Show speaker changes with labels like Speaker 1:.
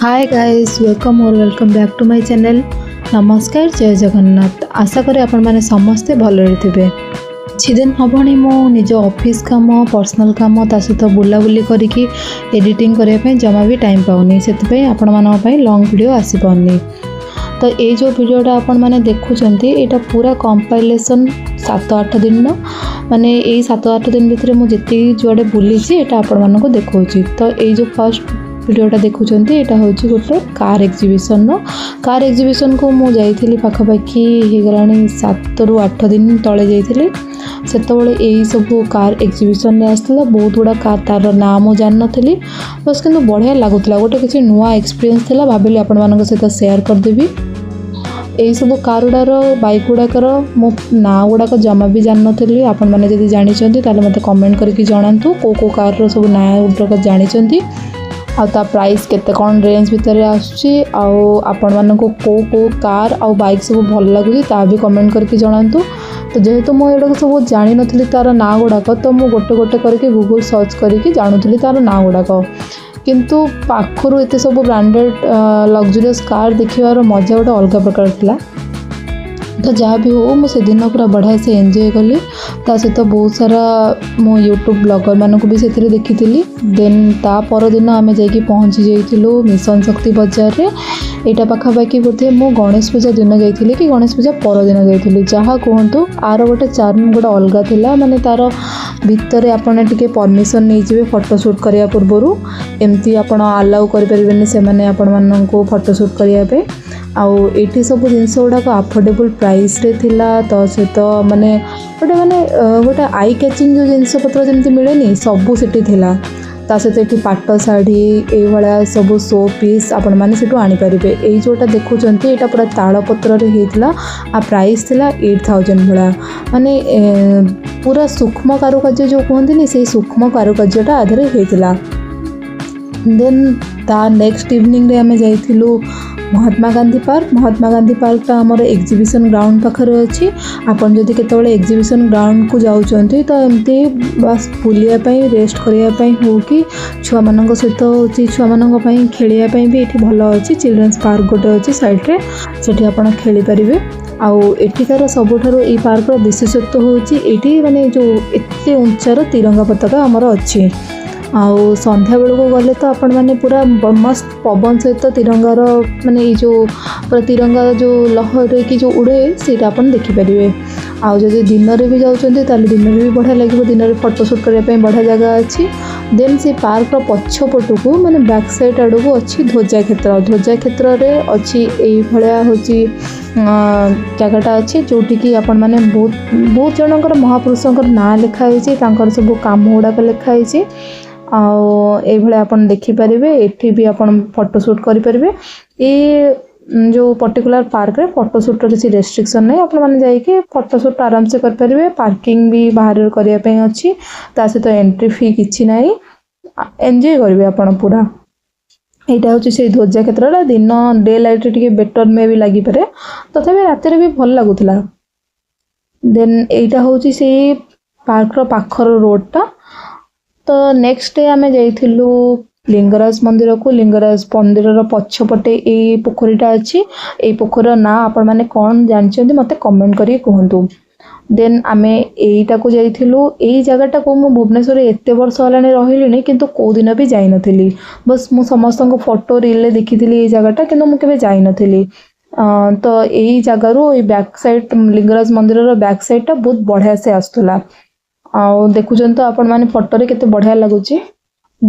Speaker 1: हाय guys, welcome और welcome back to my channel. नमस्कार, जय जगन्नाथ। आशा करें आपण मैंने समस्ते भलरे थे। किछि दिन हबणी मो निज ऑफिस काम पर्सनल काम ता सहित बुलाबुली करिकी एडिटिंग करने पे जमा भी टाइम पाउनी, से आपण मानक पई लॉन्ग वीडियो आसी पाउनी। तो ये जो वीडियोटा आपण माने देखुचंती एटा पूरा कंपाइलेशन 7-8 दिन माने यही 7-8 दिन भितर मुझे जुआड़े बुली एटा आपण मानक देखौची। तो ये जो फर्स्ट वीडियोटा देखुचंती एटा होची गोटे कार एग्जीबिशन को मु जाइथिली पाखापाखि हेगलाणी 7-8 दिन तले जाइथिली। सेतबेले यही सब कार एग्जीबिशन में आसला बहुत गुड़ा कार तार ना मु जान नथली, बस किंतु बढ़िया लागुतला, गोटे किसी नुआ एक्सपीरियंस थिला। भाबिली आपण मानक सहित शेयर करदेबी। यही सब कार गुड़ार बाइक गुड़ाकर मो ना गुड़ाक जमा भी जान नथली। आपण माने जदि जानिचंती ताले मते कमेंट करके जणांतु को कार सब ना गुड़ाक जानिचंती आ ता प्राइस केते कौन रेंज भितर आसुची आपण मानक को कार आ बाइक सब भल लगुची ता भी कमेंट करके जणांतु। तो जेहेतु मो एडा सब जानी नथली तार ना गुड़ाक, तो मु गोटे गोटे करके गूगल सर्च करके जानुथली तार ना गुड़ाक। किंतु पाखरु एते सब ब्रांडेड लग्जरियस कार देखिबार मजा गोटे अलग प्रकार थिला। तो जहाँ भी हो मुझे दिन पूरा बढ़िया से एंजॉय कली। ता सहित बहुत सारा मो यूट्यूब ब्लॉगर मानक भी से देखी। देन ता पर दिन आम जाकि पहुँची जाइलु मिशन शक्ति बजार रे। यहाँ पाखापाखि बोधे मो गणेश पूजा दिन जाइली कि गणेश पूजा पर दिन जाइली, जहाँ कहतु आर गोटे चार्म गोटे अलग थिला। माने तार भितर आपने टिके परमिशन नहीं जाए फोटोशूट करने पूर्व, एमती आपण अलाउ करें से आपण मानक फोटोशूट करने। आठी सब जिनस गुड़ाक अफोर्डेबल प्राइस रे थिला। तो सहित माने गोटे आई कैचिंग जो जिनस पत्र जमी मिलेनी सबू सेठी थिला। ता सहित ये पाट शाढ़ी ये सब शो पीस आपण मैंने से आनीपारे। यही जोटा देखुंत यहाँ पूरा तालपत्र होता आ प्राइस थिला 8000 भाया। माने पूरा सूक्ष्म कारुकार्य जो कहते से सूक्ष्म कारुकार्यटा आधे होता। देन ता नेक्स्ट इवनिंग रे आमे जाइथिलु महात्मा गांधी पार्क आमर एग्जीबिशन ग्राउंड पाखर अच्छी। आपन जदि केतबेले एग्जीबिशन ग्राउंड को जाउचंती तो एमती बस बुलिया पई रेस्ट करिया पई हो कि छुआ मानक सहित होची छुआ मानक पई खेलिया पई भी एठी भलो अछि। चिल्ड्रंस पार्क गोटे अछि साइड रे, सेठी आपन खेली परिबे। आउ एठिकार सबुठारु ई पार्क रो विशेषत्व होची एठी माने जो एते उंचार तिरंगा पताका हमर अछि। आउ संध्या बेलू को गले तो आपण माने पूरा मस्त पवन सहित तिरंगार माने ये जो पूरा तिरंगा जो लहर की जो उड़े सेटा आपण देखिपारे। आउ जदि दिन रे भी जाउचंती ताले दिन रे भी बढ़िया लगे। दिन रे फोटोशूट करने पे बढ़िया जगह अच्छी। देन से पार्क पछ पटू माने बैक साइड आड़ को अच्छी ध्वजा क्षेत्र रे अच्छी यही भाया हूँ जगटा अच्छी जोटि कि आपण माने बहुत जनकर महापुरुषंकर ना लिखाई सब काम गुड़ाक लिखाई। आउ आपन देखिपारे। एठी भी आपन फोटोशूट करें। ये जो पर्टिकुलर पार्क रे फोटोशूट किसी रेस्ट्रिक्शन नहीं, आपण माने जाइए फोटोशूट आराम से करें। पार्किंग भी बाहर करने अच्छी, ता सहित एंट्री फी किसी ना, एंजॉय करेंगे आपन पूरा। यहाँ हूँ से ध्वजा क्षेत्र दिन डे लाइट टे बेटर में भी लगी पारे, तथापि रात भी भल लगुला। देन यहाँ हूँ से पार्क पाखर रोडटा। तो नेक्स्ट डे आमे जाइथिलु लिंगराज मंदिर को। लिंगराज मंदिर पछपटे ये पोखरीटा अच्छी। ये पोखर ना आपण माने कौन जानछंती मते कमेंट करी कहंतु। देन आमे एईटा को जाइथिलु। एई जगहटा को मु भुवनेश्वर एते वर्ष हलाने रहिलिनी, किंतु को दिन भी जाई नथिली। बस मु समस्त को फोटो रील ले देखिथिली एई जगहटा, किंतु मु केबे जाई नथिली। तो एई जगह ए बैक साइड लिंगराज मंदिर रो बैक साइडटा बहुत बढ़िया से आस्तुला। देखुचन तो आपण माने फोटो रे केते बढ़िया लगुची।